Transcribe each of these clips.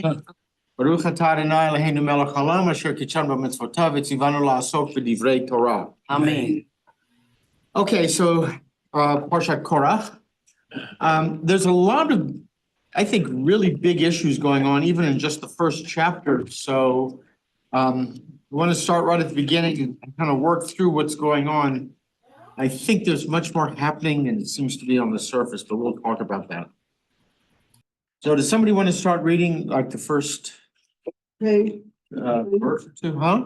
Baruch atah Adonai Eloheinu melech haolam asher kitzanu b'mitzvotav v'tzivanu la'asok b'divrei Torah. Amen. Okay, so Parshat Korach. There's a lot of, I think, really big issues going on, even in just the first chapter. So we want to start right at the beginning and kind of work through what's going on. I think there's much more happening than it seems to be on the surface, but we'll talk about that. So does somebody want to start reading like the first verse or two, huh?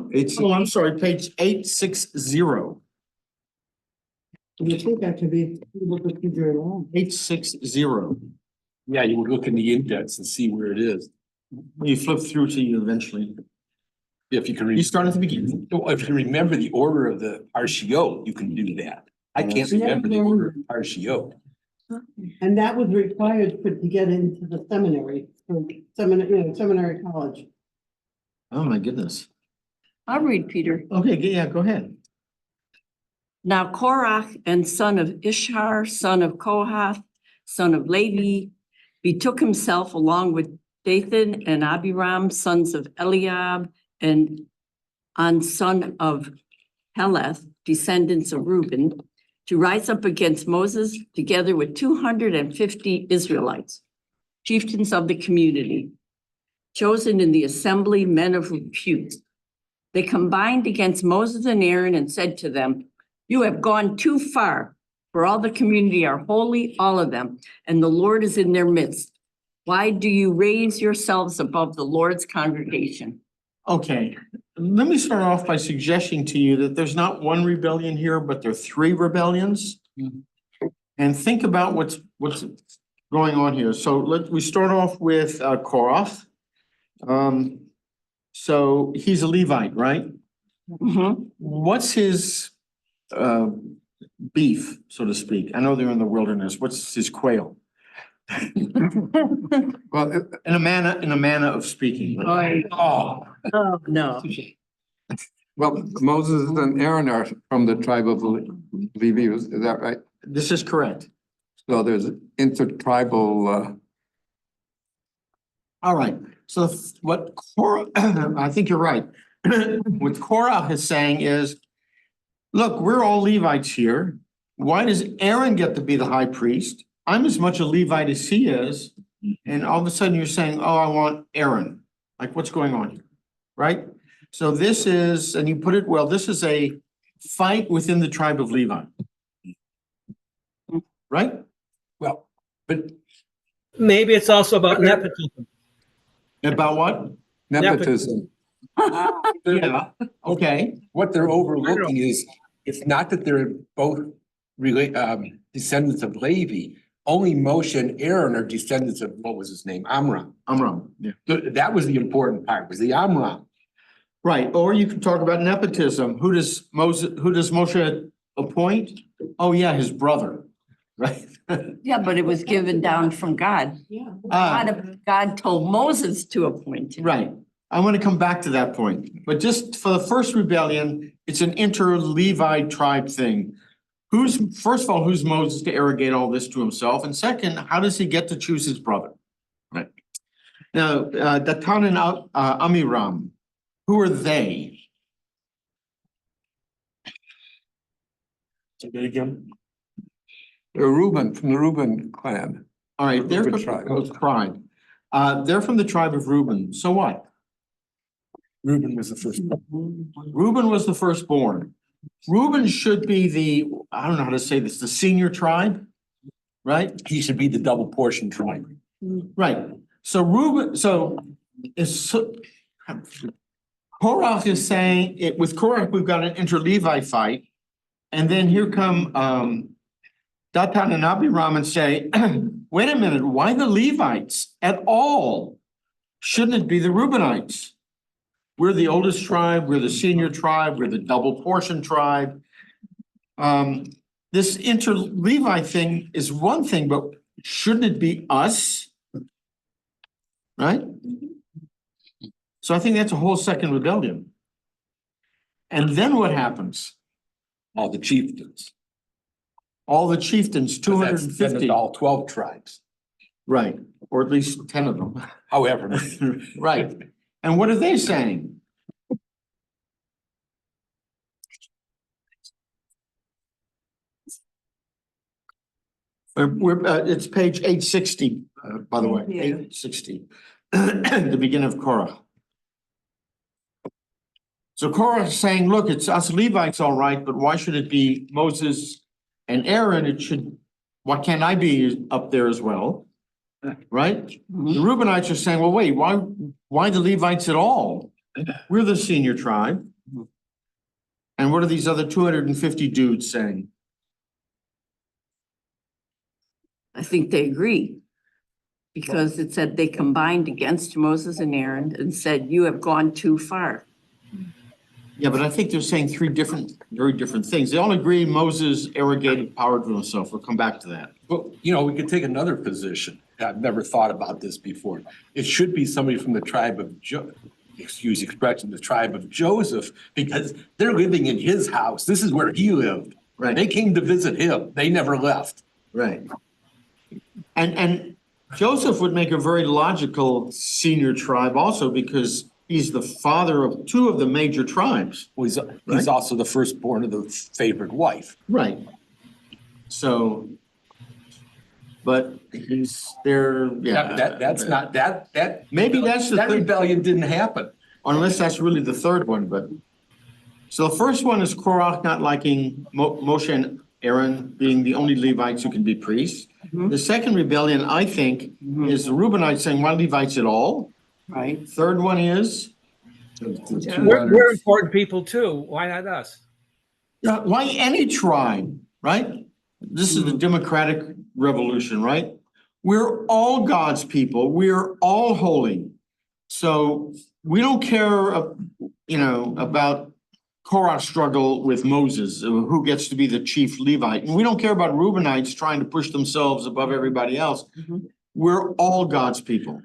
I'm sorry, page 860. You think that could be able to figure it out? 860. Yeah, you would look in the index and see where it is. You flip through to you eventually. If you can, You start at the beginning. if you can remember the order of the RCO, you can do that. I can't remember the order of RCO. And that was required to get into the seminary, seminary college. Oh, my goodness. I'll read, Peter. Okay, yeah, go ahead. Now Korach and son of Ishar, son of Kohath, son of Levi, betook himself along with Dathan and Abiram, sons of Eliab, and son of Heleth, descendants of Reuben, to rise up against Moses together with 250 Israelites, chieftains of the community, chosen in the assembly, men of repute. They combined against Moses and Aaron and said to them, "You have gone too far, for all the community are holy, all of them, and the Lord is in their midst. Why do you raise yourselves above the Lord's congregation?" Okay, let me start off by suggesting to you that there's not one rebellion here, but there are three rebellions. And think about what's going on here. So we start off with Korach. So he's a Levite, right? Mhm. What's his beef, so to speak? I know they're in the wilderness. What's his quail? Well, in a manner of speaking. Oh, no. Well, Moses and Aaron are from the tribe of Levi, is that right? This is correct. So there's intertribal, All right, so what Korah, I think you're right. What Korah is saying is, look, we're all Levites here. Why does Aaron get to be the high priest? I'm as much a Levite as he is. And all of a sudden you're saying, oh, I want Aaron. Like, what's going on here? Right? So this is, and you put it well, this is a fight within the tribe of Levi. Right? Well, but Maybe it's also about nepotism. About what? nepotism. Yeah, okay. what they're overlooking is, it's not that they're both descendants of Levi. Only Moshe and Aaron are descendants of, what was his name? Amram. Amram, yeah. That was the important part, was the Amram. Right, or you can talk about nepotism. Who does Moshe appoint? Oh, yeah, his brother, right? Yeah, but it was given down from God. Yeah. God told Moses to appoint him. Right. I want to come back to that point, but just for the first rebellion, it's an inter-Levi tribe thing. First of all, who's Moses to arrogate all this to himself? And second, how does he get to choose his brother? Right. Now, Dathan and Amiram, who are they? Say that again. They're Reuben, from the Reuben clan. All right, they're Reuben from tribe. the tribe. They're from the tribe of Reuben. So what? Reuben was the first. Reuben was the firstborn. Reuben should be I don't know how to say this, the senior tribe, right? He should be the double portion tribe. Right. So Korach is saying, with Korach, we've got an inter-Levi fight. And then here come Dathan and Abiram and say, wait a minute, why the Levites at all? Shouldn't it be the Reubenites? We're the oldest tribe, we're the senior tribe, we're the double portion tribe. This inter-Levi thing is one thing, but shouldn't it be us? Right? So I think that's a whole second rebellion. And then what happens? All the chieftains. All the chieftains, 'Cause that's- then 250. it's all 12 tribes. Right. or at least 10 of them. However, Right. And what are they saying? It's page 860, by the way, Yeah. 860, the beginning of Korah. So Korah is saying, look, it's us Levites, all right, but why should it be Moses and Aaron? Why can't I be up there as well? Right? The Reubenites are saying, well, wait, why the Levites at all? We're the senior tribe. And what are these other 250 dudes saying? I think they agree. Because it said they combined against Moses and Aaron and said, you have gone too far. Yeah, but I think they're saying very different things. They all agree Moses arrogated power to himself. We'll come back to that. well, we could take another position. I've never thought about this before. It should be somebody from the tribe of the tribe of Joseph, because they're living in his house. This is where he lived. Right. They came to visit him. They never left. Right. And Joseph would make a very logical senior tribe also because he's the father of two of the major tribes. Well, he's also the firstborn of the favored wife. Right. So, but he's there, yeah. That's not, that. Maybe that's the That thing. rebellion didn't happen. Unless that's really the third one, but. So the first one is Korah not liking Moshe and Aaron being the only Levites who can be priests. Mhm. The second rebellion, I think, is the Reubenites saying, why Levites at all? Right? Third one is, We're important people too. Why not us? why any tribe, right? This is the democratic revolution, right? We're all God's people. We're all holy. So we don't care, about Korah's struggle with Moses, who gets to be the chief Levite. And we don't care about Reubenites trying to push themselves above everybody else. Mhm. We're all God's people.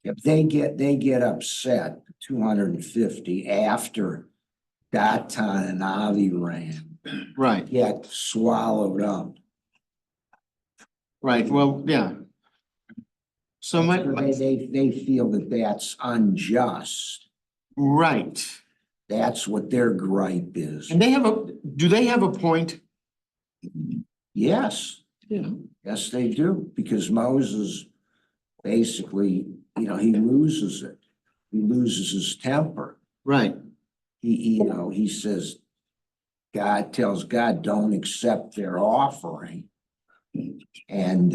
If they get upset, 250 after Datan and Aviram Right, get swallowed up. right. Well, yeah. So They feel that that's unjust. right. That's what their gripe is. And do they have a point? Yes, Yeah. yes, they do, because Moses basically, he loses it. He loses his temper. Right, He says, God tells God, don't accept their offering. And,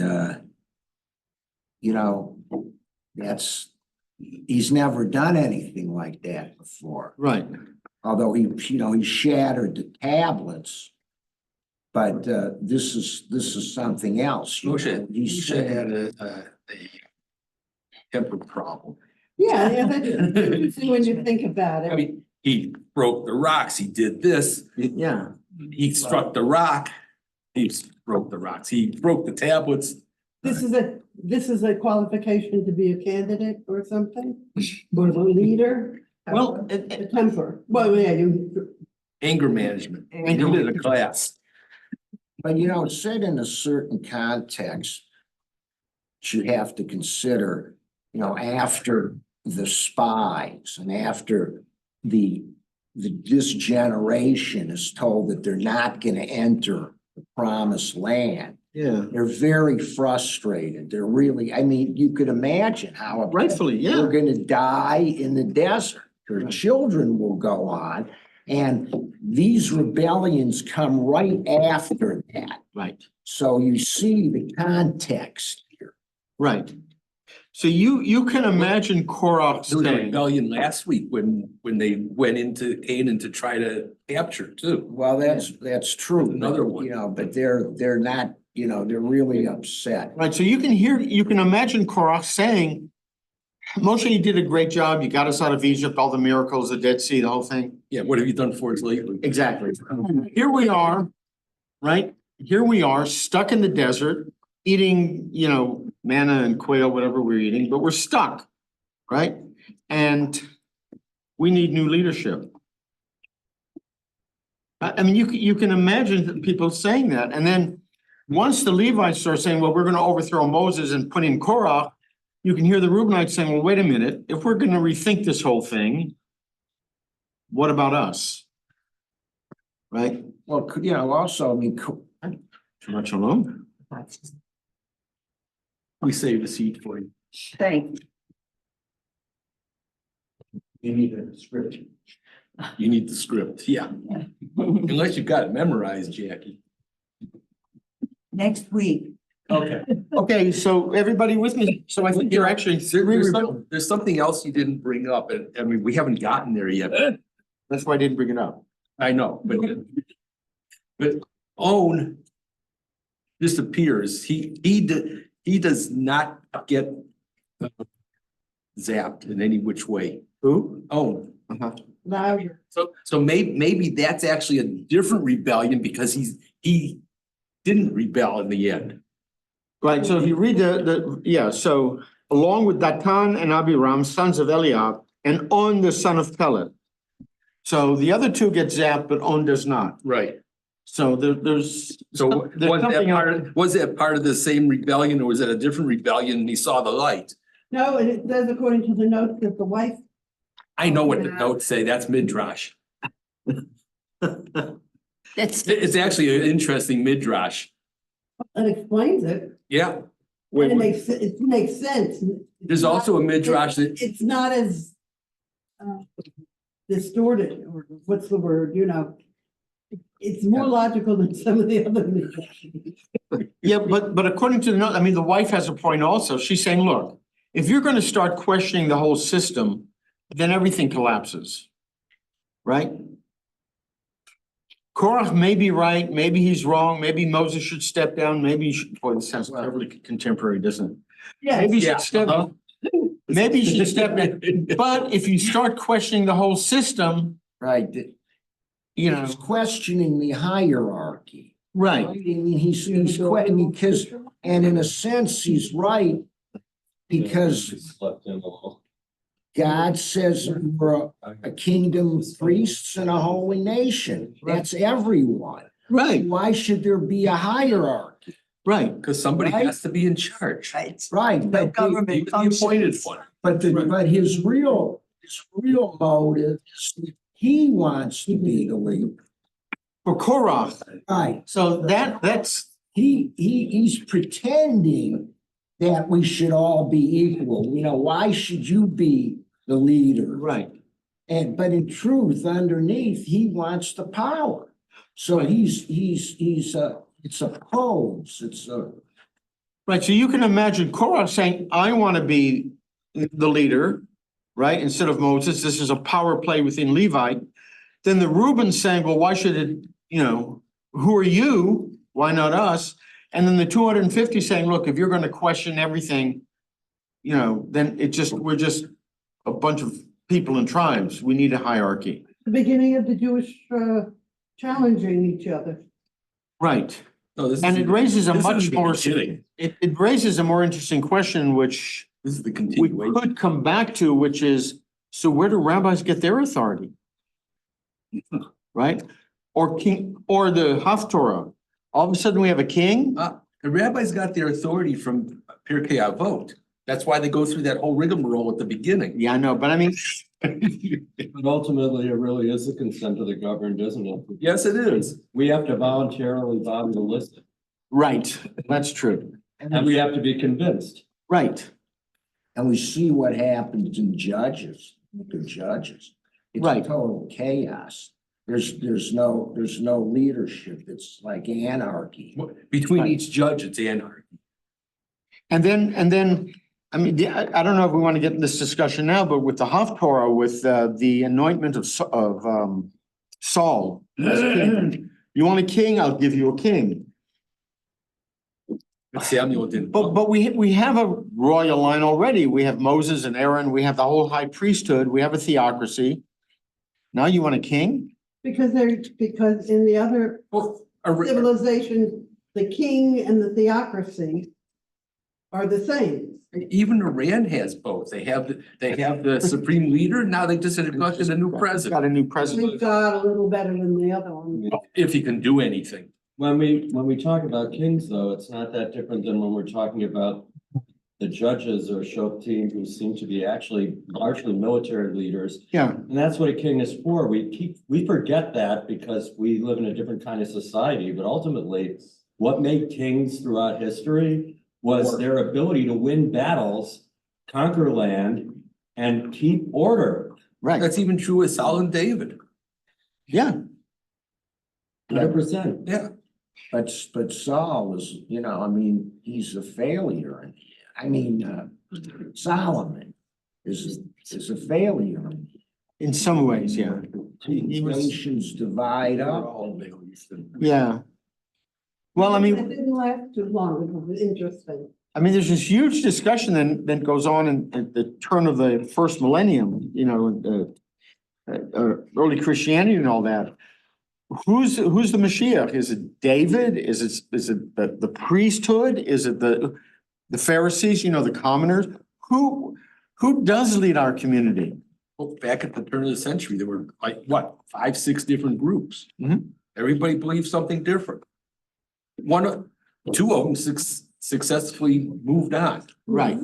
he's never done anything like that before. right. Although he shattered the tablets. But, this is something else. He said, a temper problem. Yeah, that's interesting when you think about I it. mean, he broke the rocks, he did this, Yeah, he struck the rock, he broke the rocks, he broke the tablets. This is a qualification to be a candidate or something, or the leader. Well, A temper. Well, yeah, Anger management, Anger you did a class. but said in a certain context, you have to consider, after the spies and after this generation is told that they're not going to enter the promised land. yeah, They're very frustrated. They're really, you could imagine how. rightfully, yeah. They're gonna die in the desert. Their children will go on. And these rebellions come right after that. Right, So you see the context here. right. So you can imagine Korah There was a saying, rebellion last week when they went into Canaan to try to capture too. Well, that's true. Another one. But they're not, they're really upset. right, so you can imagine Korah saying, Moshe, you did a great job. You got us out of Egypt, all the miracles, the Dead Sea, the whole thing. Yeah, what have you done for us lately? Exactly. Here we are, right? Here we are, stuck in the desert, eating, manna and quail, whatever we're eating, but we're stuck, right? And we need new leadership. I mean, you can imagine people saying that, and then once the Levites start saying, well, we're gonna overthrow Moses and put in Korah, you can hear the Reubenites saying, well, wait a minute, if we're gonna rethink this whole thing, what about us? Right? Well, you know, also, I mean, Too much alone? We saved a seat for you. Thank You need a script. You need the script, yeah. Unless you've got it memorized, Jackie. Next week. Okay. Okay, so everybody with me? So I think you're actually There's something else you didn't bring up, and I mean, we haven't gotten there yet. That's why I didn't bring it up. I know, but Own disappears. He does not get zapped in any which way. Who? Own. Louder. So maybe that's actually a different rebellion because he didn't rebel in the end. Right, so if you read so along with Datan and Abiram, sons of Eliab, and On the son of Pelet. So the other two get zapped, but On does not. Right. So there's. So there's something else. was that part of the same rebellion or was it a different rebellion and he saw the light? No, and it says according to the notes that the wife, I know what the notes say. That's midrash. That's, It's actually an interesting midrash. that explains it. Yeah. And it makes sense. There's also a midrash that It's not as distorted, or what's the word, you know? It's more logical than some of the other midrashes. Yeah, but according to the note, I mean, the wife has a point also. She's saying, look, if you're gonna start questioning the whole system, then everything collapses. Right? Korach may be right, maybe he's wrong, maybe Moses should step down, maybe he should, boy, this sounds terribly contemporary, doesn't it? Yes, Maybe he Yeah, should step, uh-huh. maybe he should step in, but if you start questioning the whole system, right, you know, he's questioning the hierarchy. I right, mean, he's because, and in a sense, he's right. Because God says we're a kingdom of priests and a holy nation. That's everyone. right, Why should there be a hierarchy? right. because somebody Right. has to be in charge. Right. Right, No but the- government Even the appointed functions. one. but his real motive is that he wants to be the leader. For Korach, Right, so that's, he's pretending that we should all be equal. You know, why should you be the leader? right, But in truth, underneath, he wants the power. So it's a pose, right. So you can imagine Korach saying, I want to be the leader, right? Instead of Moses, this is a power play within Levite. Then the Reuben saying, well, why should it, you know, who are you? Why not us? And then the 250 saying, look, if you're going to question everything, you know, then we're just a bunch of people and tribes. We need a hierarchy. the beginning of the Jewish challenging each other. Right. No, this And is- it raises a this much isn't the more, beginning. it raises a more interesting question, which This is the we continuation. could come back to, which is, so where do rabbis get their authority? Right? Or the Haftorah. All of a sudden we have a king? The rabbis got their authority from Pirkei Avot. That's why they go through that whole rigmarole at the beginning. Yeah, I know, but I mean, But ultimately, it really is the consent of the governed, isn't it? Yes, it is. We have to voluntarily vote to listen, right, that's true. and we have to be convinced. Right, and we see what happens in judges, the judges. It's Right. total chaos. There's no leadership. It's like anarchy. Between Right. each judge, it's anarchy. and then, I mean, I don't know if we want to get in this discussion now, but with the Haftorah, with the anointment of Saul as king. You want a king? I'll give you a king. But Samuel didn't. But we have a royal line already. We have Moses and Aaron. We have the whole high priesthood. We have a theocracy. Now you want a king? Because in the other Well, civilization, the king and the theocracy are the same. even Iran has both. They have the supreme leader. Now they just elected a new president. Got a new president. Thank God, a little better than the other one. If he can do anything. When we talk about kings, though, it's not that different than when we're talking about the judges or Shoftim who seem to be actually largely military leaders. Yeah, And that's what a king is for. We forget that because we live in a different kind of society, but ultimately what made kings throughout history was their ability to win battles, conquer land, and keep order. right, That's even true with Saul and David. yeah. 100%. Yeah. But Saul is, I mean, he's a failure. And I mean, Solomon is a failure. In some ways, yeah. He was, Nations divide up. yeah. Well, I mean. It didn't last too long. It was interesting. I mean, there's this huge discussion that goes on in at the turn of the first millennium, early Christianity and all that. Who's the Mashiach? Is it David? Is it the priesthood? Is it the Pharisees, the commoners? Who does lead our community? Well, back at the turn of the century, there were like, what, 5, 6 different groups. Mhm. Everybody believed something different. Two of them successfully moved on. Right.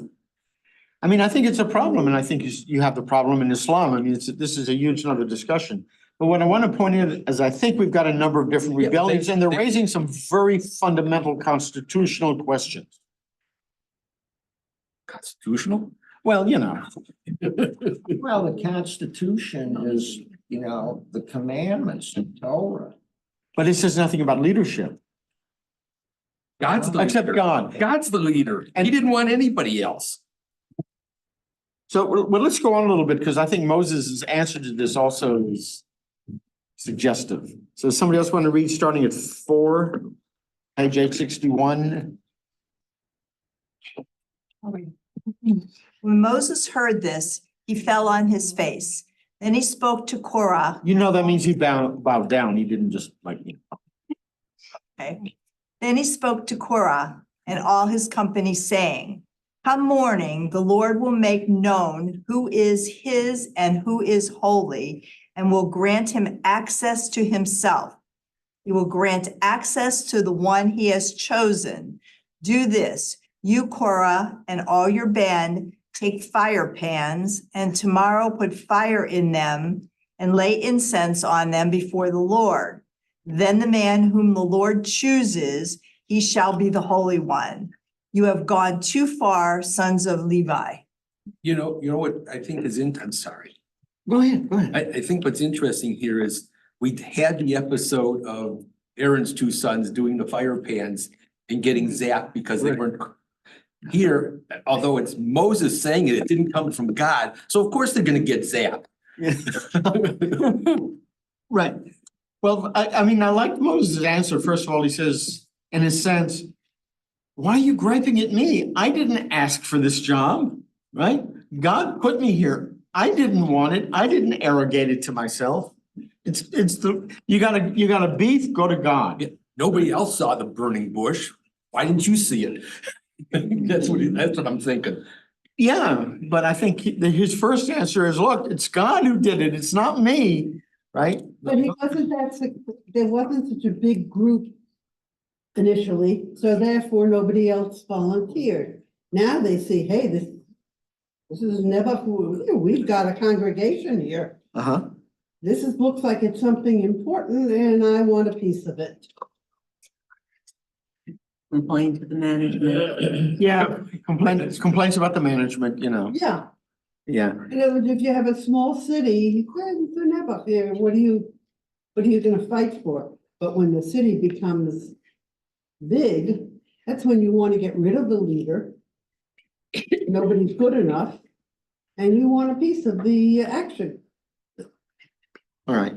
I mean, I think it's a problem, and I think you have the problem in Islam. I mean, this is a huge another discussion. But what I want to point out is I think we've got a number of different Yeah, but rebellions, and they're raising some very fundamental constitutional questions. Constitutional? Well, Well, the Constitution is, the commandments, the Torah. but it says nothing about leadership, God's the except leader. God. God's the leader. And- He didn't want anybody else. So, well, let's go on a little bit, because I think Moses' answer to this also is suggestive. So somebody else want to read starting at 4, page 861? When Moses heard this, he fell on his face. Then he spoke to Korah. That means he bowed down. He didn't just Okay. Then he spoke to Korah and all his company, saying, come morning, the Lord will make known who is his and who is holy, and will grant him access to himself. He will grant access to the one he has chosen. Do this, you, Korah, and all your band, take fire pans, and tomorrow put fire in them and lay incense on them before the Lord. Then the man whom the Lord chooses, he shall be the Holy One. You have gone too far, sons of Levi. You know what I think is I'm sorry. Go ahead. I think what's interesting here is we had the episode of Aaron's 2 sons doing the fire pans and getting zapped because they weren't here. Although it's Moses saying it didn't come from God. So of course they're going to get zapped. Right. Well, I mean, I like Moses' answer. First of all, he says, in a sense, why are you griping at me? I didn't ask for this job, right? God put me here. I didn't want it. I didn't arrogate it to myself. You got a beef, go to God. Yeah, nobody else saw the burning bush. Why didn't you see it? That's what I'm thinking. Yeah, but I think his first answer is, look, it's God who did it. It's not me, right? But there wasn't such a big group initially, so therefore nobody else volunteered. Now they see, hey, this is never who, we've got a congregation here. Uh-huh. Looks like it's something important and I want a piece of it. Complain to the management. Yeah, complaints about the management, Yeah, yeah. if you have a small city, they're never here. What are you gonna fight for? But when the city becomes big, that's when you want to get rid of the leader. Nobody's good enough, and you want a piece of the action. All right.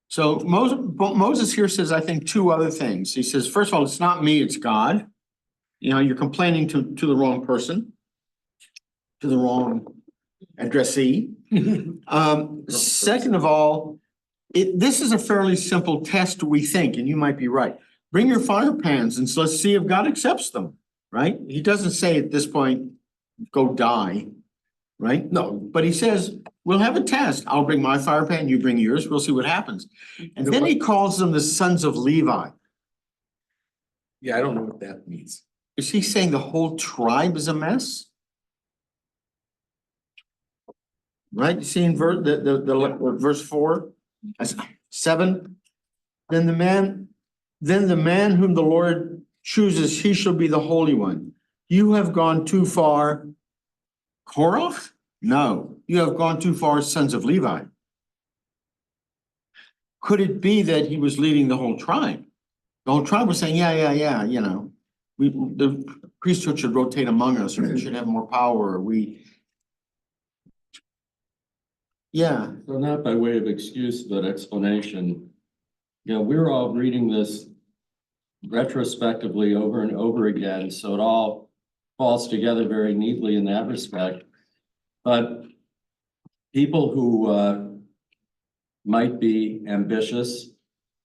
So Moses here says, I think, 2 other things. He says, first of all, it's not me, it's God. You're complaining to the wrong person, to the wrong addressee. Second of all, this is a fairly simple test, we think, and you might be right. Bring your fire pans and let's see if God accepts them, right? He doesn't say at this point, go die, right? No, but he says, we'll have a test. I'll bring my fire pan, you bring yours, we'll see what happens. And then he calls them the sons of Levi. Yeah, I don't know what that means. Is he saying the whole tribe is a mess? Right, you see in verse, verse 4, 7, then the man whom the Lord chooses, he shall be the Holy One. You have gone too far. Korach? No, you have gone too far, sons of Levi. Could it be that he was leading the whole tribe? The whole tribe was saying, yeah, you know, the priesthood should rotate among us, or we should have more power, yeah, So not by way of excuse, but explanation. You know, we're all reading this retrospectively over and over again, so it all falls together very neatly in that respect. But people who might be ambitious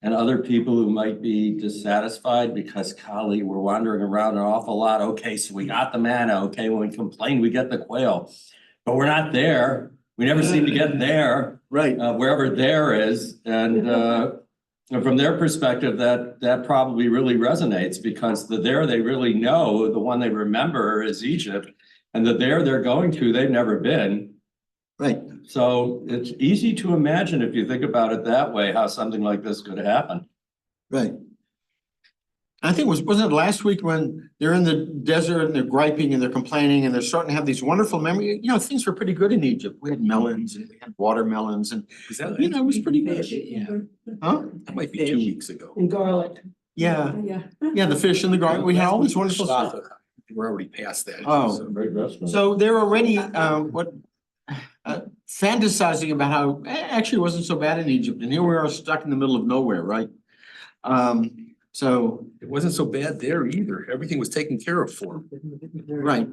and other people who might be dissatisfied because, golly, we're wandering around an awful lot. Okay, so we got the manna. Okay, when we complain, we get the quail, but we're not there. We never seem to get there, right. wherever there is. And from their perspective, that probably really resonates, because the there they really know, the one they remember is Egypt, and the there they're going to, they've never been. Right. So it's easy to imagine, if you think about it that way, how something like this could happen. Right. I think wasn't it last week when they're in the desert and they're griping and they're complaining and they're starting to have these wonderful memories. You know, things were pretty good in Egypt. We had melons and we had watermelons and, Is that, you know, it was pretty good. yeah, Huh? that might be 2 weeks ago. And garlic. Yeah, Yeah. yeah, the fish and the garlic. We had all this wonderful stuff. We're already past that. Oh. Great restaurant. So they're already, fantasizing about how, actually it wasn't so bad in Egypt. And here we are stuck in the middle of nowhere, right? So, It wasn't so bad there either. Everything was taken care of for them. right.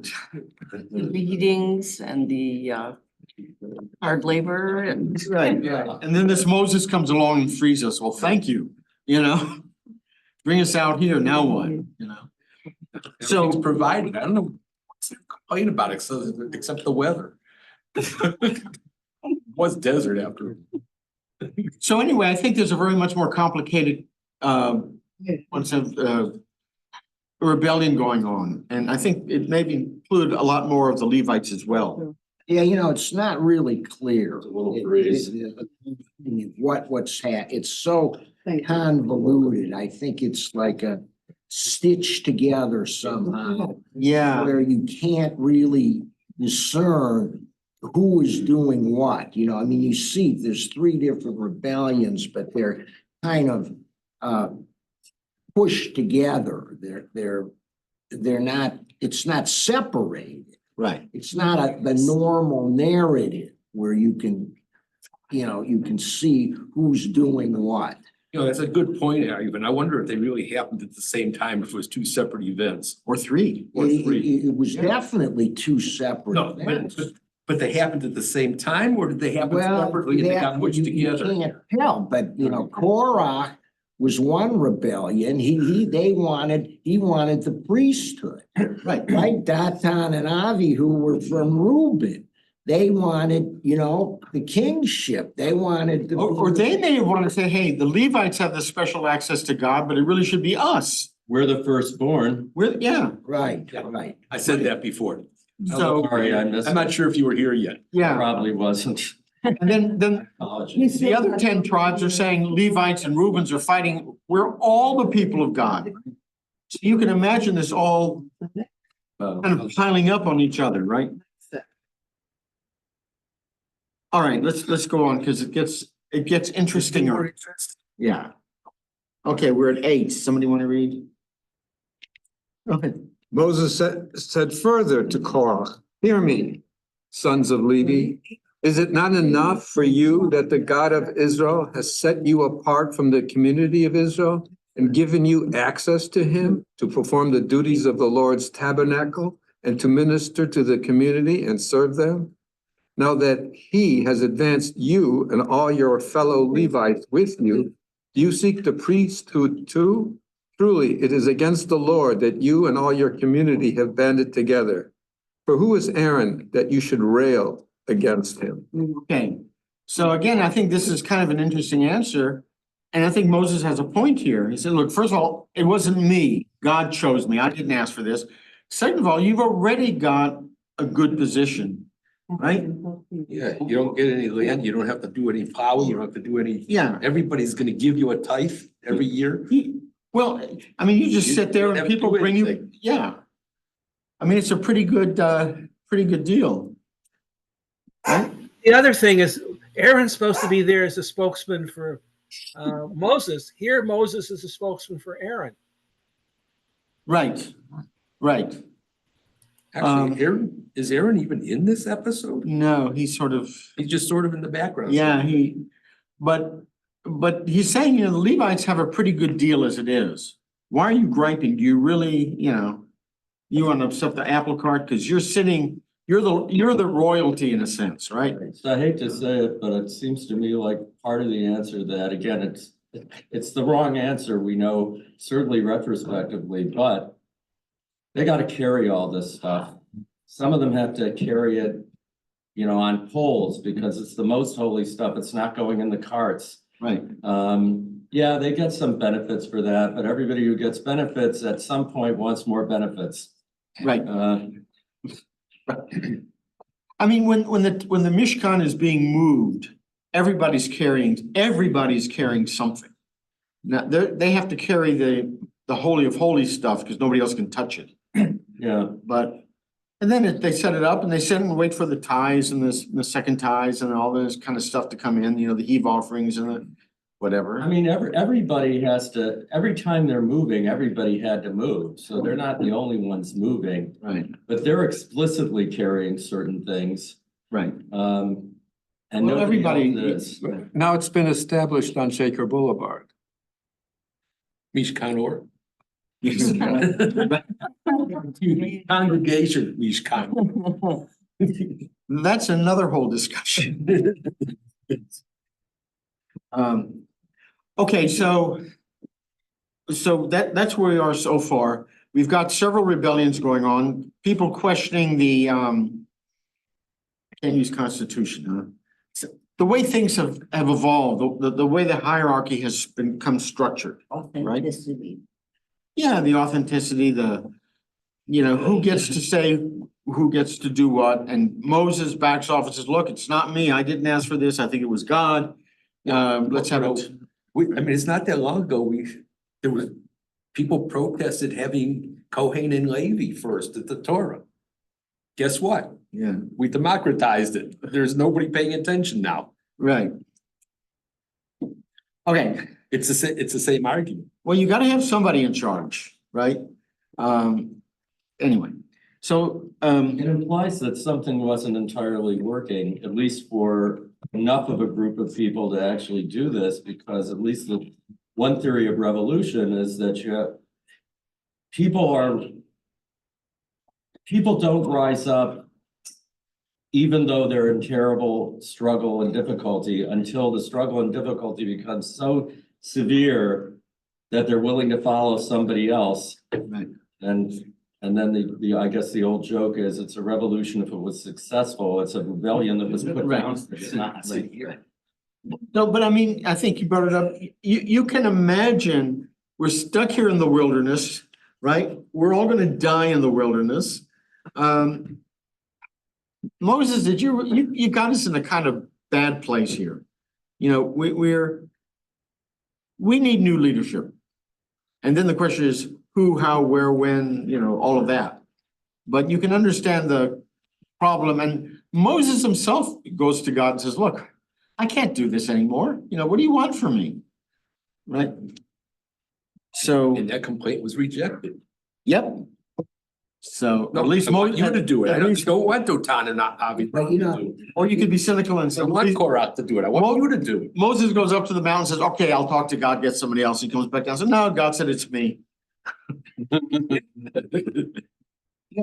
The beatings and the hard labor and. Right, yeah. And then this Moses comes along and frees us. Well, thank you, you know? Bring us out here, now what, you know? So- Everything's provided. I don't know what's there to complain about except the weather. It was desert after. So anyway, I think there's a very much more complicated, what's rebellion going on. And I think it maybe include a lot more of the Levites as well. Yeah, you know, it's not really clear. It's a little breeze. It's so convoluted. I think it's like a stitched together somehow, Yeah, where you can't really discern who is doing what. You know, I mean, you see there's 3 different rebellions, but they're kind of pushed together. They're not, it's not separated. right. It's not the normal narrative where you can see who's doing what. You know, that's a good point, Ivan. I wonder if they really happened at the same time, if it was 2 separate events. Or 3. Or 3. It was definitely 2 separate No, events. but they happened at the same time, or did they happen Well, separately and they got pushed you together? can't tell, but you know, Korach was one rebellion. He wanted the priesthood. Right. Right, Datan and Avi, who were from Reuben, they wanted, you know, the kingship. They wanted the. Or they may have wanted to say, hey, the Levites have this special access to God, but it really should be us. We're the firstborn. Yeah, Right. I said that before. so, Sorry, I missed. I'm not sure if you were here yet. yeah. Probably wasn't. And then Apologies. the other 10 tribes are saying Levites and Reubens are fighting. We're all the people of God. So you can imagine this all kind of piling up on each other, right? All right, let's go on because it gets interesting. Yeah. Okay, we're at 8. Somebody want to read? Okay. Moses said further to Korah, hear me, sons of Levi. Is it not enough for you that the God of Israel has set you apart from the community of Israel and given you access to him to perform the duties of the Lord's tabernacle and to minister to the community and serve them? Now that he has advanced you and all your fellow Levites with you, do you seek the priesthood too? Truly, it is against the Lord that you and all your community have banded together. For who is Aaron that you should rail against him? Okay. So again, I think this is kind of an interesting answer. And I think Moses has a point here. He said, look, first of all, it wasn't me. God chose me. I didn't ask for this. Second of all, you've already got a good position, right? Yeah, you don't get any land, you don't have to do any plowing, you don't have to do any, Yeah. everybody's gonna give you a tithe every year. Well, I mean, you just You sit there don't and have to people do bring you, anything. yeah. I mean, it's a pretty good deal. Right? The other thing is Aaron's supposed to be there as a spokesman for Moses. Here, Moses is a spokesman for Aaron. Right, right. Actually, Aaron, is Aaron even in this episode? No, he's sort of, He's just sort of in the background. yeah, but he's saying, you know, the Levites have a pretty good deal as it is. Why are you griping? Do you really, you know, you want to upset the apple cart? Because you're sitting, you're the royalty in a sense, right? So I hate to say it, but it seems to me like part of the answer to that, again, it's the wrong answer, we know, certainly retrospectively, but they gotta carry all this stuff. Some of them have to carry it, you know, on poles because it's the most holy stuff. It's not going in the carts. Right. Yeah, they get some benefits for that, but everybody who gets benefits at some point wants more benefits. Right. I mean, when the Mishkan is being moved, everybody's carrying something. Now, they have to carry the Holy of Holies stuff because nobody else can touch it. Yeah, And then they set it up and they sit and wait for the tithes and the second tithes and all this kind of stuff to come in, you know, the heave offerings and the whatever. I mean, everybody has to, every time they're moving, everybody had to move, so they're not the only ones moving. Right, But they're explicitly carrying certain things, right. and Well, nobody everybody, else is. Now it's been established on Shaker Boulevard. Mishkan or? Congregation, Mishkan. that's another whole discussion. Okay, so that's where we are so far. We've got several rebellions going on, people questioning the I can't use constitution, huh? So the way things have evolved, the way the hierarchy has become structured. Authenticity. Yeah, the authenticity, you know, who gets to say, who gets to do what, and Moses backs off and says, look, it's not me, I didn't ask for this, I think it was God. Let's have it. I mean, it's not that long ago, there was, people protested having Kohen and Levi first at the Torah. Guess what? Yeah, We democratized it. There's nobody paying attention now. right. Okay, It's the same argument. well, you gotta have somebody in charge, right? Anyway, so, It implies that something wasn't entirely working, at least for enough of a group of people to actually do this, because at least the one theory of revolution is that people don't rise up even though they're in terrible struggle and difficulty until the struggle and difficulty becomes so severe that they're willing to follow somebody else. right. And then I guess the old joke is it's a revolution if it was successful, it's a rebellion that was put down. if It's not. No, but I mean, I think you brought it up. You can imagine, we're stuck here in the wilderness, right? We're all gonna die in the wilderness. Moses, you got us in a kind of bad place here. You know, we need new leadership. And then the question is who, how, where, when, you know, all of that. But you can understand the problem. And Moses himself goes to God and says, look, I can't do this anymore. You know, what do you want from me? Right? So, And that complaint was rejected. yep. So No, at least I want you to do it. I at don't least- want Dotan and not Avi. But you know, Or you could be cynical and I say, don't want Korach to do it. I want you to do it. Moses goes up to the mountain and says, okay, I'll talk to God, get somebody else. He comes back down and says, no, God said it's me. yeah,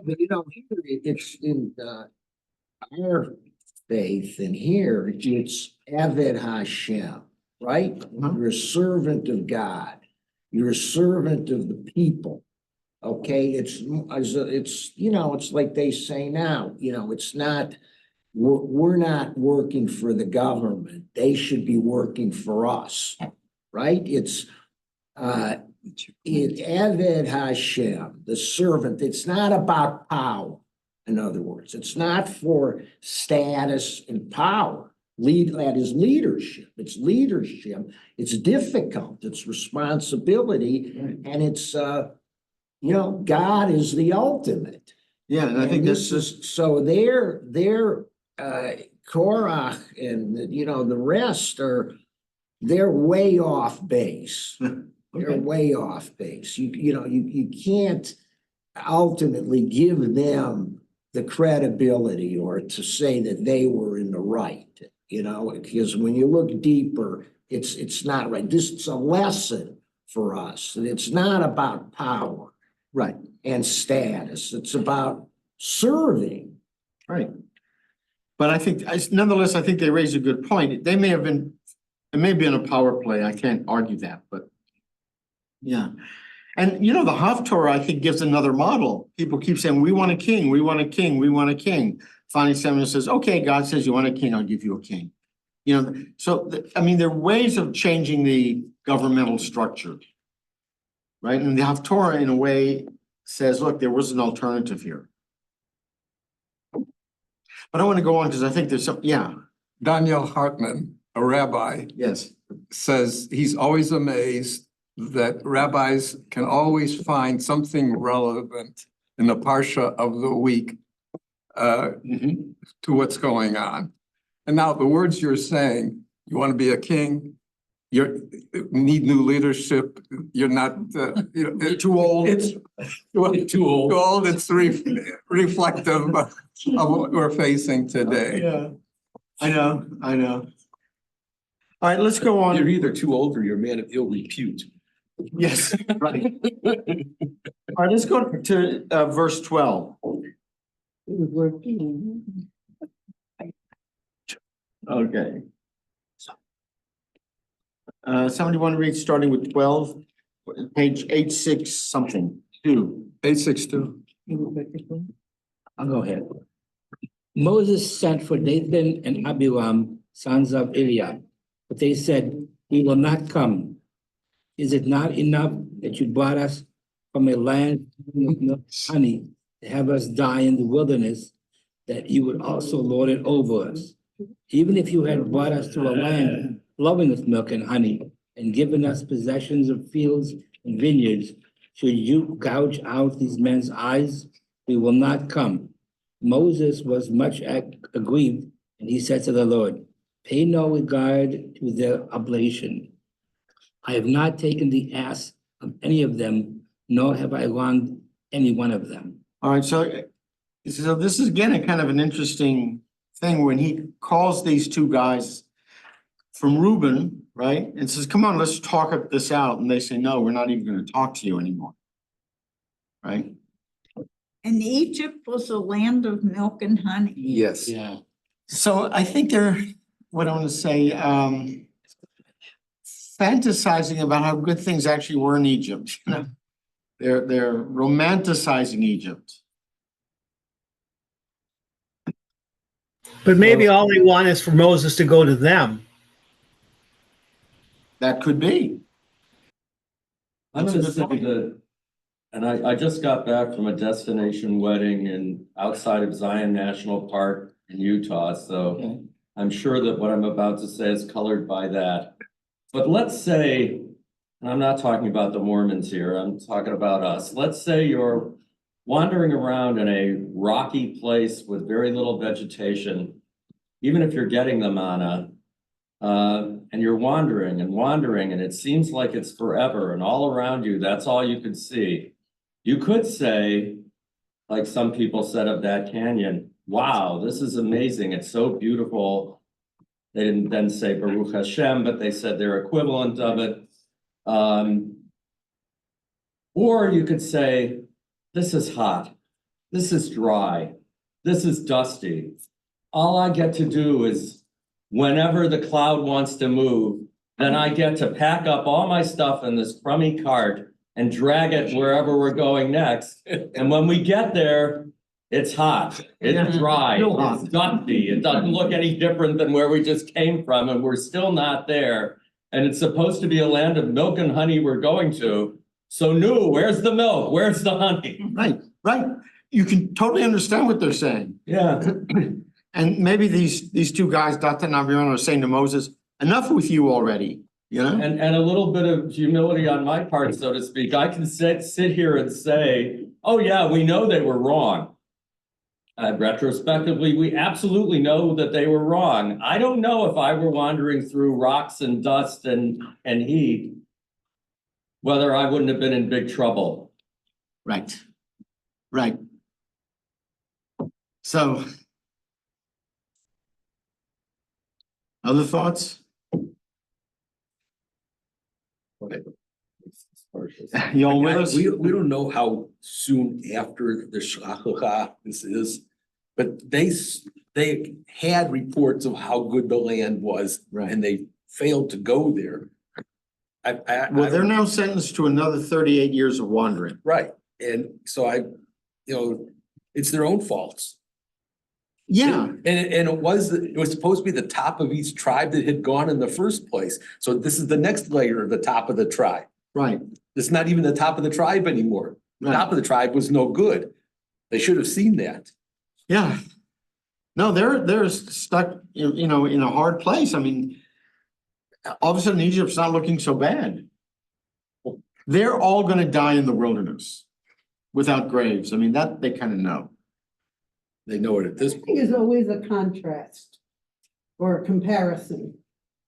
but you know, here it's in our faith, and here it's Aved Hashem, right? You're a servant of God. You're a servant of the people. Okay, it's, you know, it's like they say now, you know, it's not, we're not working for the government. They should be working for us. right? It's Eved Hashem, the servant. It's not about power. In other words, it's not for status and power. That is leadership. It's leadership. It's difficult. It's responsibility. And it's, God is the ultimate. Yeah, and I think this is, So they're Korach and, the rest they're way off base. They're way off base. You can't ultimately give them the credibility or to say that they were in the right, because when you look deeper, it's not right. This is a lesson for us. And it's not about power right, and status. It's about serving. right. But I think, nonetheless, I think they raise a good point. It may have been a power play. I can't argue that, but yeah. And the Haftorah, I think, gives another model. People keep saying, we want a king, we want a king, we want a king. Finally, someone says, okay, God says you want a king, I'll give you a king. So, there are ways of changing the governmental structure. Right? And the Haftorah, in a way, says, look, there was an alternative here. But I want to go on because I think there's Daniel Hartman, a rabbi, yes. says he's always amazed that rabbis can always find something relevant in the parsha of the week to what's going on. And now the words you're saying, you want to be a king, you need new leadership, you're not, You're too old. It's too old. It's reflective of what we're facing today. Yeah, I know. All right, let's go on. You're either too old or you're a man of ill repute. Yes, right. All right, let's go to verse 12. Okay. Somebody want to read starting with 12, page 86 something, 2. 862. I'll go ahead. Moses sent for Dathan and Abiram, sons of Eliab, but they said, we will not come. Is it not enough that you brought us from a land of milk and honey to have us die in the wilderness, that you would also lord it over us? Even if you had brought us to a land flowing with milk and honey and given us possessions of fields and vineyards, should you gouge out these men's eyes? We will not come. Moses was much aggrieved, and he said to the Lord, pay no regard to their oblation. I have not taken the ass of any of them, nor have I wronged any one of them. All right, so this is again a kind of an interesting thing when he calls these two guys from Reuben, right? And says, come on, let's talk this out. And they say, no, we're not even going to talk to you anymore. Right? And Egypt was a land of milk and honey. Yes. Yeah. So I think they're, what I want to say, fantasizing about how good things actually were in Egypt. They're romanticizing Egypt. But maybe all they want is for Moses to go to them. That could be. I'm That's a gonna good say point. that, and I just got back from a destination wedding outside of Zion National Park in Utah, so Okay. I'm sure that what I'm about to say is colored by that. But let's say, and I'm not talking about the Mormons here, I'm talking about us. Let's say you're wandering around in a rocky place with very little vegetation, even if you're getting the manna, and you're wandering, and it seems like it's forever, and all around you, that's all you could see. You could say, like some people said of that canyon, wow, this is amazing, it's so beautiful. They didn't then say Baruch Hashem, but they said their equivalent of it. Or you could say, this is hot, this is dry, this is dusty. All I get to do is whenever the cloud wants to move, then I get to pack up all my stuff in this crummy cart and drag it wherever we're going next. And when we get there, it's hot, it's dry, Still hot. it's dusty. It doesn't look any different than where we just came from, and we're still not there. And it's supposed to be a land of milk and honey we're going to. So no, where's the milk? Where's the honey? Right, right. You can totally understand what they're saying. Yeah. And maybe these two guys, Dathan and Abiram, are saying to Moses, enough with you already, you know? And a little bit of humility on my part, so to speak. I can sit here and say, oh yeah, we know they were wrong. Retrospectively, we absolutely know that they were wrong. I don't know if I were wandering through rocks and dust and heat, whether I wouldn't have been in big trouble. Right, right. So. Other thoughts? You all with us? We don't know how soon after the Shlach this is, but they had reports of how good the land was, Right. and they failed to go there. Well, they're now sentenced to another 38 years of wandering. Right, and so it's their own faults. Yeah, And it was supposed to be the top of each tribe that had gone in the first place. So this is the next layer of the top of the tribe. right, It's not even the top of the tribe anymore. The Right. top of the tribe was no good. They should have seen that. yeah. No, they're stuck, you know, in a hard place. I mean, all of a sudden Egypt's not looking so bad. They're all gonna die in the wilderness without graves. I mean, that they kind of know. They know it at this I think point. is always a contrast or a comparison.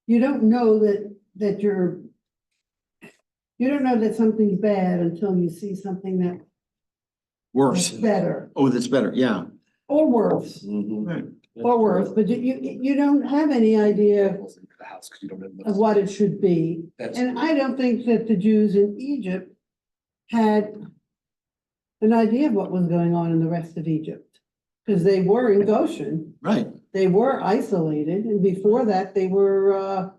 You don't know that you don't know that something's bad until you see something that's Worse. better Oh, that's better, yeah. or worse, Right. or worse, but you don't have any idea The house, 'cause you don't have of what it should be. That's, And I don't think that the Jews in Egypt had an idea of what was going on in the rest of Egypt. Because they were in Goshen, Right, they were isolated, and before that, they were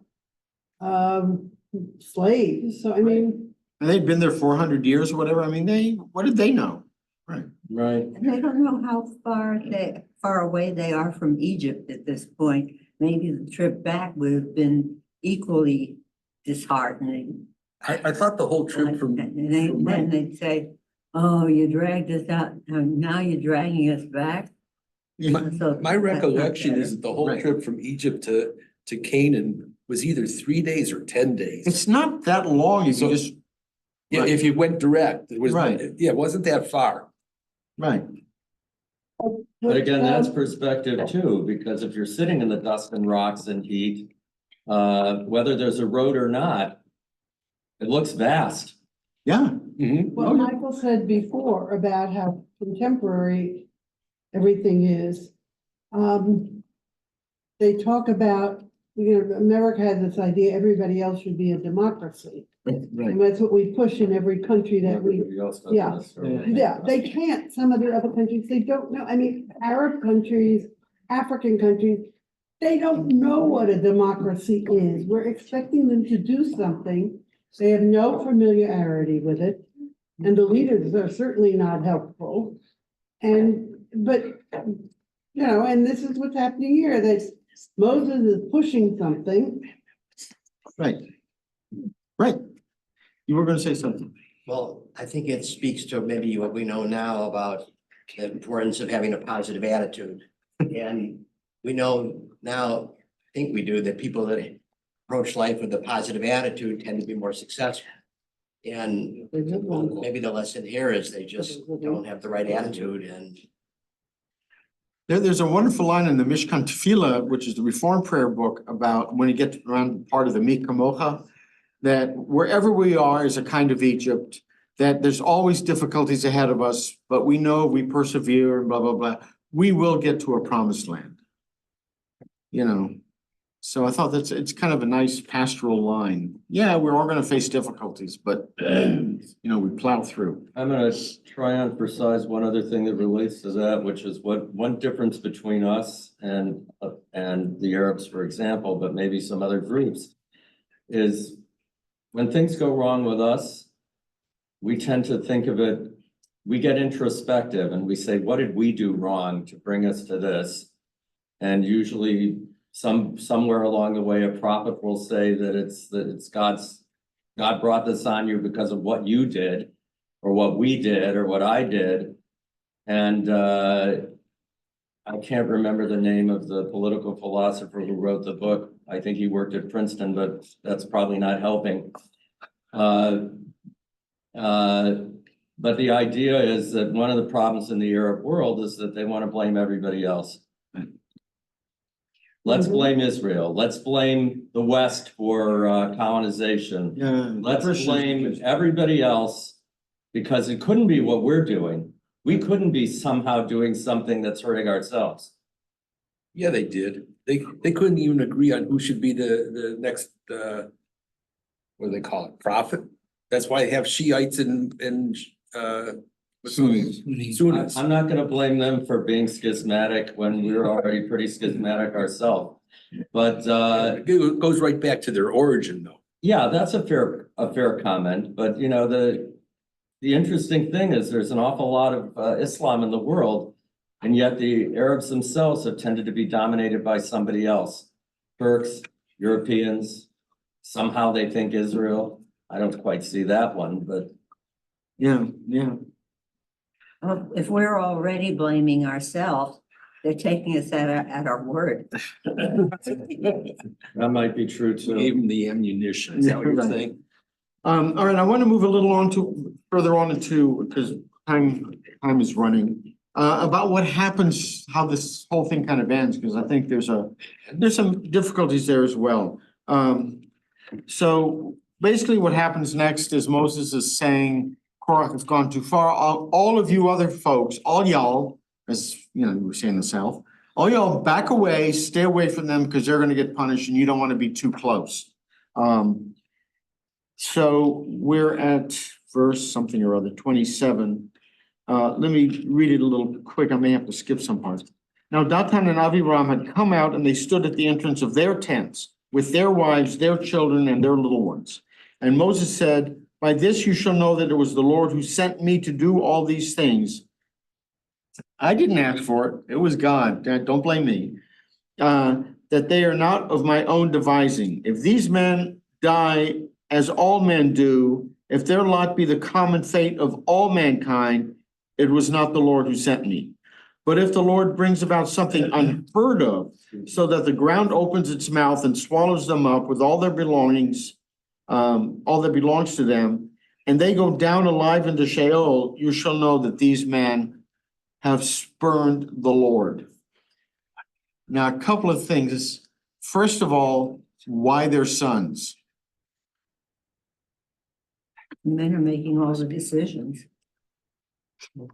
slaves, so I mean, and they'd been there 400 years or whatever. I mean, what did they know? Right. Right. And I don't know how far away they are from Egypt at this point. Maybe the trip back would have been equally disheartening. I thought the whole trip from. Then they'd say, oh, you dragged us out, now you're dragging us back. So My that's recollection not is that the whole Right. trip from Egypt to Canaan was either 3 days or 10 days. It's not that long if you just, Yeah, if you went direct, it was, Right. yeah, it wasn't that far. right, But again, that's perspective too, because if you're sitting in the dust and rocks and heat, whether there's a road or not, it looks vast. yeah. Mhm. what Michael said before about how contemporary everything is. They talk about, America has this idea, everybody else should be a democracy. Right. And that's what we push in every country that we, Everybody else doesn't yeah. necessarily. yeah, they can't, some of the other countries, they don't know, I mean, Arab countries, African countries, they don't know what a democracy is. We're expecting them to do something. They have no familiarity with it. And the leaders are certainly not helpful. But and this is what's happening here, that Moses is pushing something. Right. Right. You were gonna say something. Well, I think it speaks to maybe what we know now about the importance of having a positive attitude. And we know now, I think we do, that people that approach life with a positive attitude tend to be more successful. And maybe the lesson here is they just don't have the right attitude and. There's a wonderful line in the Mishkan Tefillah, which is the Reform prayer book, about when you get around part of the Mi Kamocha, that wherever we are is a kind of Egypt, that there's always difficulties ahead of us, but we know if we persevere and blah, blah, blah, we will get to a promised land. So I thought it's kind of a nice pastoral line. Yeah, we're all gonna face difficulties, but we plow through. I'm gonna try and emphasize one other thing that relates to that, which is one difference between us and the Arabs, for example, but maybe some other groups, is when things go wrong with us, we tend to think of it, we get introspective and we say, what did we do wrong to bring us to this? And usually somewhere along the way, a prophet will say that it's God brought this on you because of what you did, or what we did, or what I did. And I can't remember the name of the political philosopher who wrote the book. I think he worked at Princeton, but that's probably not helping. But the idea is that one of the problems in the Arab world is that they want to blame everybody else. Let's blame Israel. Let's blame the West for colonization. Let's blame everybody else because it couldn't be what we're doing. We couldn't be somehow doing something that's hurting ourselves. Yeah, they did. They couldn't even agree on who should be the next, what do they call it, prophet? That's why they have Shiites and Sunnis. I'm not gonna blame them for being schismatic when we're already pretty schismatic ourselves. But It goes right back to their origin, though. yeah, that's a fair comment. But you know, the interesting thing is there's an awful lot of Islam in the world, and yet the Arabs themselves have tended to be dominated by somebody else. Turks, Europeans, somehow they think Israel. I don't quite see that one, but Yeah. Well, if we're already blaming ourselves, they're taking us at our word. that might be true too. Gave them the ammunition, is that what you're saying? All right, I want to move a little further on into, because time is running. About what happens, how this whole thing kind of ends, because I think there's some difficulties there as well. So basically what happens next is Moses is saying, Korach has gone too far. All of you other folks, all y'all, as you know, we're saying in the South, all y'all back away, stay away from them because they're going to get punished and you don't want to be too close. So we're at verse something or other, 27. Let me read it a little quick. I may have to skip some parts. Now Datan and Aviram had come out and they stood at the entrance of their tents with their wives, their children, and their little ones. And Moses said, by this you shall know that it was the Lord who sent me to do all these things. I didn't ask for it. It was God. Don't blame me. That they are not of my own devising. If these men die as all men do, if their lot be the common fate of all mankind, it was not the Lord who sent me. But if the Lord brings about something unheard of, so that the ground opens its mouth and swallows them up with all their belongings, all that belongs to them, and they go down alive into Sheol, you shall know that these men have spurned the Lord. Now, a couple of things. First of all, why their sons? Men are making all the decisions.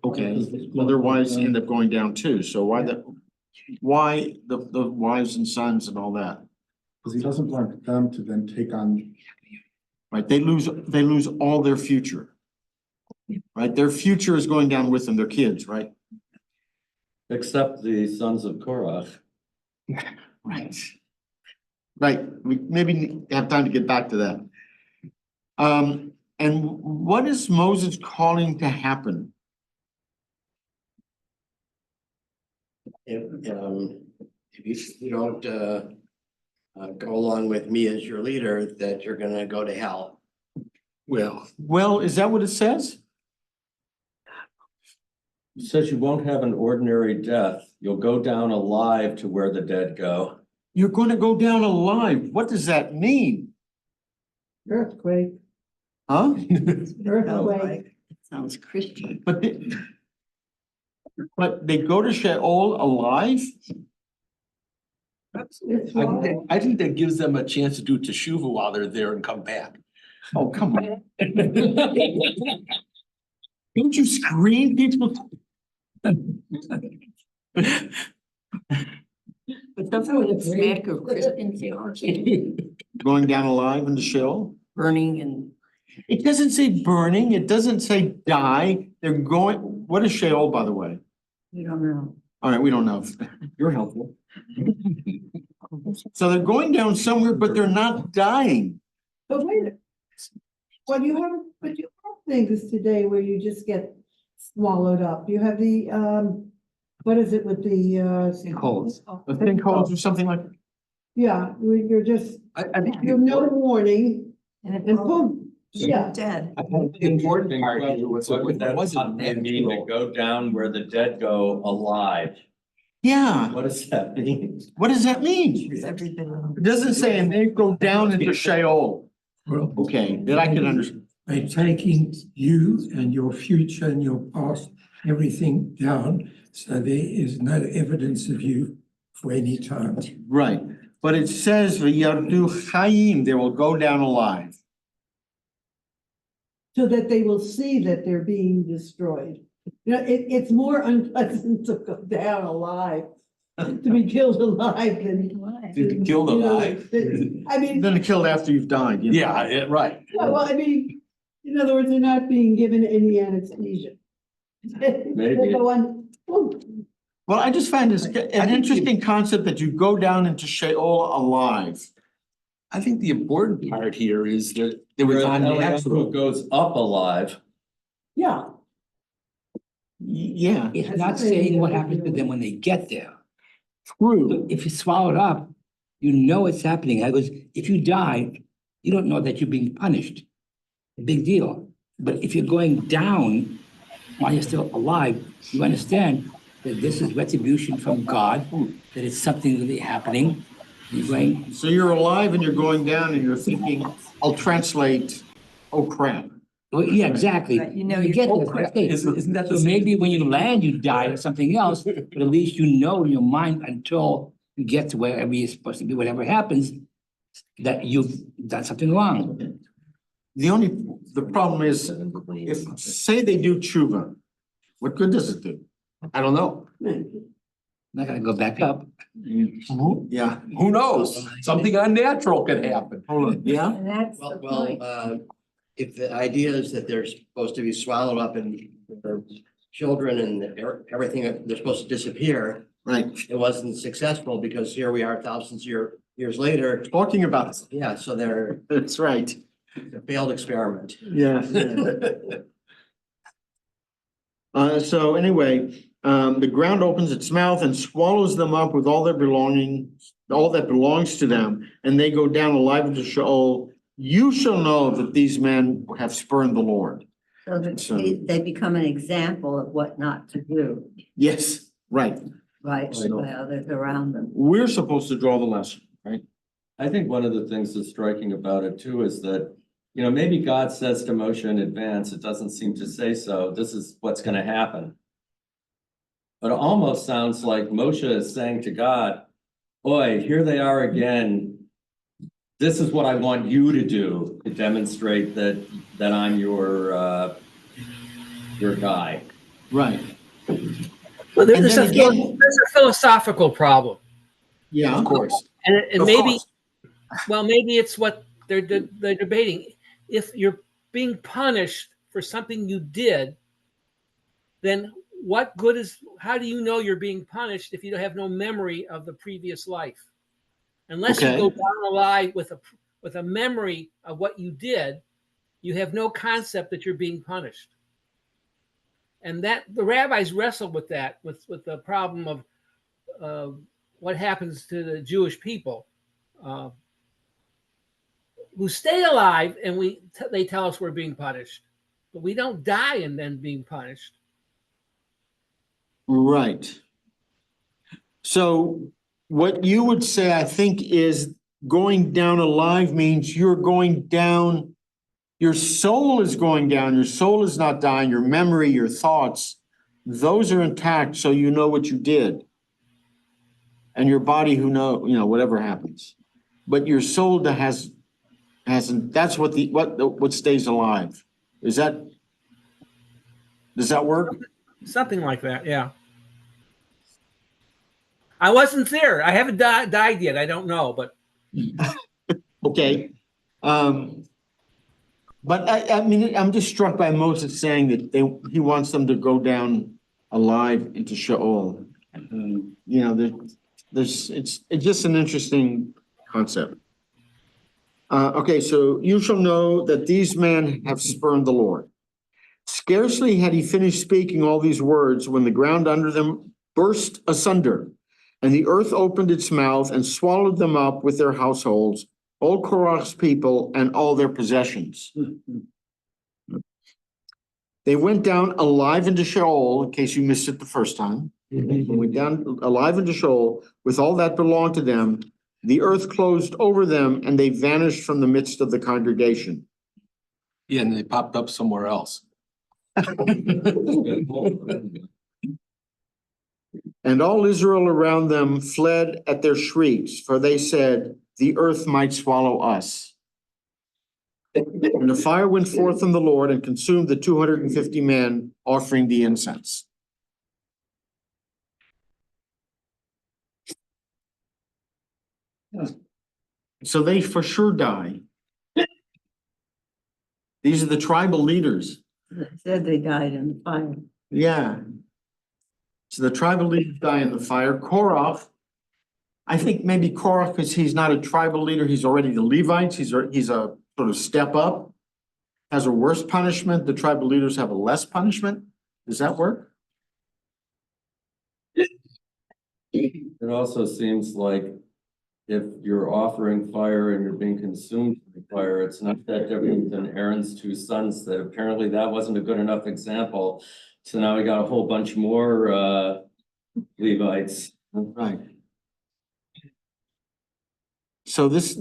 Okay, well, their wives end up going down too, so why the wives and sons and all that? Because he doesn't want them to then take on. Right, they lose all their future. Right, their future is going down with them, their kids, right? Except the sons of Korah. Right. Right, we maybe have time to get back to that. And what is Moses calling to happen? If you don't go along with me as your leader, that you're gonna go to hell. Well, is that what it says? It says you won't have an ordinary death. You'll go down alive to where the dead go. You're going to go down alive. What does that mean? Earthquake, Huh? earthquake. Sounds Christian. But they go to Sheol alive? I think that gives them a chance to do teshuva while they're there and come back. Oh, come on. Don't you screen people? But doesn't it smack of Christian theology? Going down alive into Sheol? Burning and It doesn't say burning. It doesn't say die. They're going, what is Sheol, by the way? we don't know. All right, we don't know. You're helpful. So they're going down somewhere, but they're not dying. But wait, but you have things today where you just get swallowed up. You have the, what is it with the, Sinkholes. The sinkholes or something like that. Yeah, you're just, I think you have no warning And and boom, yeah. dead. the important part here was What would that wasn't mean to natural. go down where the dead go alive? Yeah, What does that mean? what does that mean? It doesn't say, and they go down into Sheol. Okay, that I can understand. By taking you and your future and your past, everything down, so there is no evidence of you for any time. Right, but it says, "V'yardu chayim," they will go down alive. So that they will see that they're being destroyed. You know, it's more unpleasant to go down alive, to be killed alive than. To be killed you know, alive. I mean, Then killed after you've died. you know? Yeah, right. yeah, well, I mean, in other words, they're not being given any anesthesia. They go on, boom. Well, I just find this an interesting concept that you go down into Sheol alive. I think the important part here is that it was Whereas unnatural. Eliyahu goes up alive. Yeah. Yeah, It's not saying what happens to them when they get there. true. If you swallow it up, you know it's happening. Because if you die, you don't know that you're being punished. Big deal. But if you're going down while you're still alive, you understand that this is retribution from God, that it's something really happening. You're going, So you're alive and you're going down and you're thinking, I'll translate, oh crap. well, yeah, exactly. Right, you know You you're- get oh, this, crap. okay. Isn't that So the maybe when you land, you die or something else, but at least you know in your mind until you get to wherever you're supposed to be, whatever happens, that you've done something wrong. The problem is, if, say they do tshuva, what good does it do? I don't know. Not gonna go back up. Yeah, Who knows? Something unnatural could happen. hold on, yeah? And that's the point. If the idea is that they're supposed to be swallowed up in their children and everything, they're supposed to disappear. Right, It wasn't successful because here we are thousands of years later. talking about this. Yeah, so they're That's right. a failed experiment. Yeah. So anyway, the ground opens its mouth and swallows them up with all their belongings, all that belongs to them, and they go down alive into Sheol. You shall know that these men have spurned the Lord. So that So- they become an example of what not to do, Yes, right. right, I know. by others around them. We're supposed to draw the lesson, right? I think one of the things that's striking about it too is that, you know, maybe God says to Moshe in advance, it doesn't seem to say so, this is what's gonna happen. But it almost sounds like Moshe is saying to God, boy, here they are again. This is what I want you to do to demonstrate that I'm your guy. Right. Well, And there's then a, again- there's a philosophical problem. Yeah, of course. And it Of maybe, course. well, maybe it's what they're debating. If you're being punished for something you did, then what good is, how do you know you're being punished if you have no memory of the previous life? Unless you Okay. go down alive with a memory of what you did, you have no concept that you're being punished. And that the rabbis wrestled with that, with the problem of what happens to the Jewish people who stay alive, and they tell us we're being punished, but we don't die and then being punished. Right. So what you would say, I think, is going down alive means you're going down, your soul is going down, your soul is not dying, your memory, your thoughts, those are intact, so you know what you did. And your body whatever happens. But your soul hasn't, that's what stays alive. Does that work? Something like that, yeah. I wasn't there. I haven't died yet. I don't know, but Okay. But I mean, I'm just struck by Moses saying that he wants them to go down alive into Sheol. It's just an interesting concept. Okay, so you shall know that these men have spurned the Lord. Scarcely had he finished speaking all these words when the ground under them burst asunder, And the earth opened its mouth and swallowed them up with their households, all Korach's people and all their possessions. They went down alive into Sheol, in case you missed it the first time. They went down alive into Sheol with all that belonged to them. The earth closed over them and they vanished from the midst of the congregation. Yeah, and they popped up somewhere else. And all Israel around them fled at their shrieks, for they said, the earth might swallow us. And the fire went forth from the Lord and consumed the 250 men offering the incense. So they for sure die. These are the tribal leaders. Said they died in the fire. Yeah. So the tribal leaders die in the fire. Korach, I think maybe Korach, because he's not a tribal leader, he's already the Levites, he's a sort of step up, has a worse punishment. The tribal leaders have a less punishment. Does that work? It also seems like if you're offering fire and you're being consumed by fire, it's not that different than Aaron's two sons, that apparently that wasn't a good enough example. So now we got a whole bunch more Levites. Right. So this,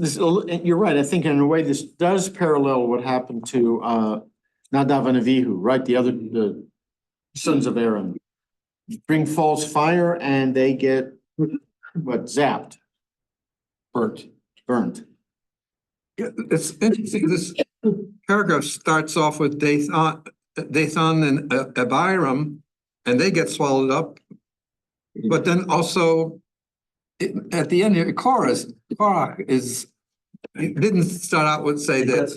you're right. I think in a way, this does parallel what happened to Nadav and Avihu, right? The sons of Aaron. Bring false fire and they get, what, zapped? Burnt. It's interesting, this paragraph starts off with Dathan and Abiram, and they get swallowed up. But then also, at the end here, Korach is, it didn't start out with say that. That's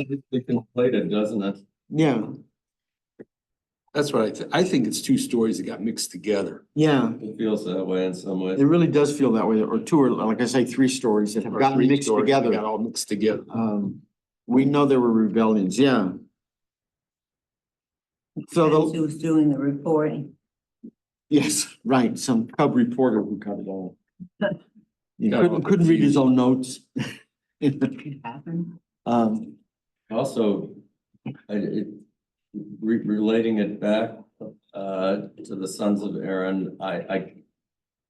conflated, doesn't it? Yeah. That's what I think it's two stories that got mixed together. Yeah. It feels that way in some ways. It really does feel that way, or two, or like I say, three stories that have Or gotten three mixed stories that together. got all mixed together. We know there were rebellions, yeah. So Who was doing the reporting? yes, right, some cub reporter who got it all. He Got all couldn't read his confused. own notes. Also, relating it back to the sons of Aaron,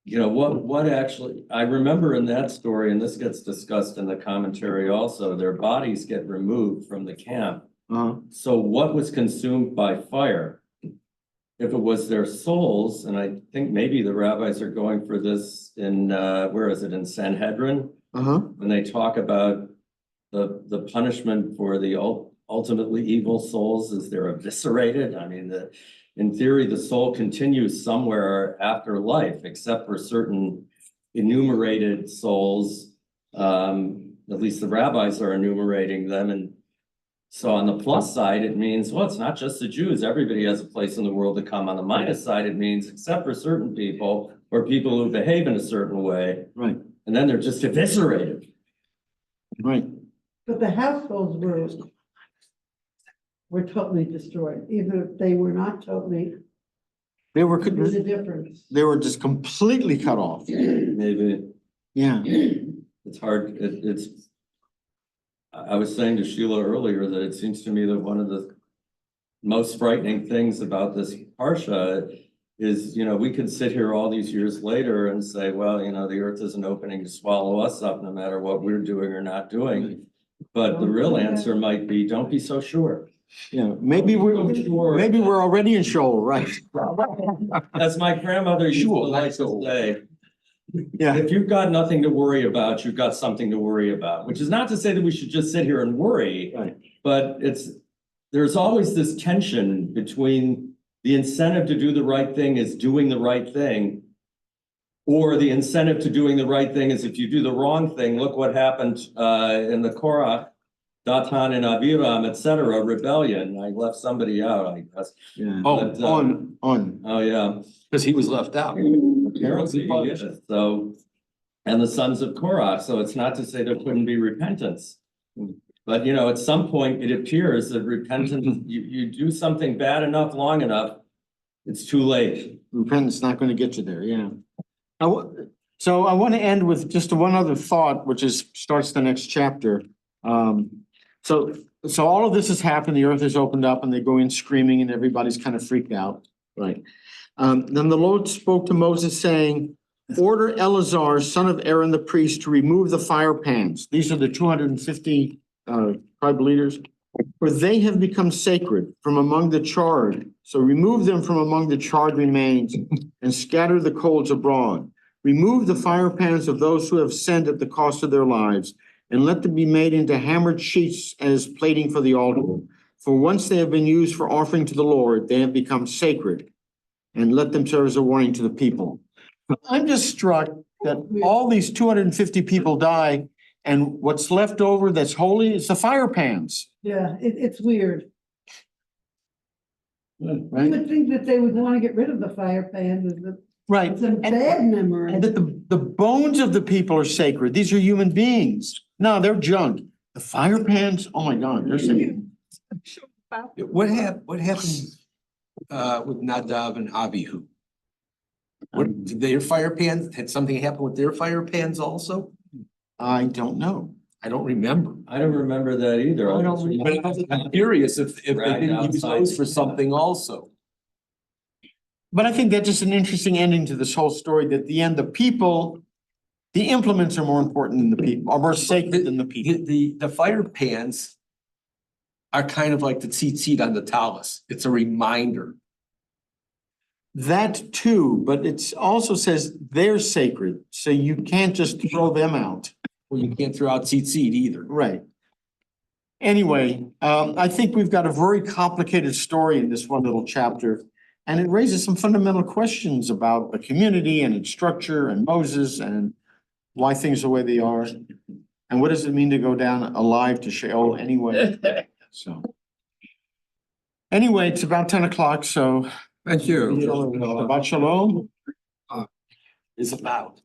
you know, what actually, I remember in that story, and this gets discussed in the commentary also, their bodies get removed from the camp. So what was consumed by fire? If it was their souls, and I think maybe the rabbis are going for this in, where is it, in Sanhedrin? When they talk about the punishment for the ultimately evil souls is they're eviscerated. I mean, in theory, the soul continues somewhere after life, except for certain enumerated souls. At least the rabbis are enumerating them. And so on the plus side, it means, well, it's not just the Jews. Everybody has a place in the world to come. On the minus side, it means except for certain people or people who behave in a certain way. Right. And then they're just eviscerated. Right. But the households were totally destroyed, even if they were not totally, They were, there's a difference. they were just completely cut off. Maybe. Yeah. It's hard, I was saying to Sheila earlier that it seems to me that one of the most frightening things about this parsha is, you know, we could sit here all these years later and say, well, you know, the earth is an opening to swallow us up no matter what we're doing or not doing. But the real answer might be, don't be so sure. Yeah, maybe we're already in Sheol, right? As my grandmother used to like to say, Yeah. if you've got nothing to worry about, you've got something to worry about, which is not to say that we should just sit here and worry, Right. but there's always this tension between the incentive to do the right thing is doing the right thing, or the incentive to doing the right thing is if you do the wrong thing, look what happened in the Korah, Dathan and Abiram, etc., rebellion. I left somebody out, I guess. Yeah. But, On. Oh, yeah. Because he was left out. Apparently, yes. So, and the sons of Korah. So it's not to say there couldn't be repentance. But, you know, at some point it appears that repentance, you do something bad enough, long enough, it's too late. Repentance not going to get you there, yeah. So I want to end with just one other thought, which starts the next chapter. So all of this has happened, the earth has opened up and they go in screaming and everybody's kind of freaked out, right? Then the Lord spoke to Moses saying, order Eleazar, son of Aaron the priest, to remove the fire pans. These are the 250 tribal leaders, for they have become sacred from among the charred. So remove them from among the charred remains and scatter the coals abroad. Remove the fire pans of those who have sinned at the cost of their lives, and let them be made into hammered sheets as plating for the altar. For once they have been used for offering to the Lord, they have become sacred, and let them serve as a warning to the people. I'm just struck that all these 250 people die, and what's left over that's holy is the fire pans. Yeah, it's weird. You Right? would think that they would want to get rid of the fire pans, Right. it's a bad memory. And that the bones of the people are sacred. These are human beings. No, they're junk. The fire pans, oh my God, they're sacred. What happened with Nadav and Abihu? What, did their fire pans, had something happen with their fire pans also? I don't know. I don't remember. I don't remember that either. I don't remember. But I'm curious if they Dragged didn't use outside. those for something also. But I think that's just an interesting ending to this whole story, that at the end, the implements are more important than the people, are more sacred than the people. The fire pans are kind of like the tzitzit on the talus. It's a reminder. That too, but it also says they're sacred, so you can't just throw them out. Well, you can't throw out tzitzit either. Right. Anyway, I think we've got a very complicated story in this one little chapter. And it raises some fundamental questions about the community and its structure and Moses and why things are the way they are. And what does it mean to go down alive to Sheol anyway? So. Anyway, it's about 10 o'clock, so. Thank you. Shalom. About shalom. It's about.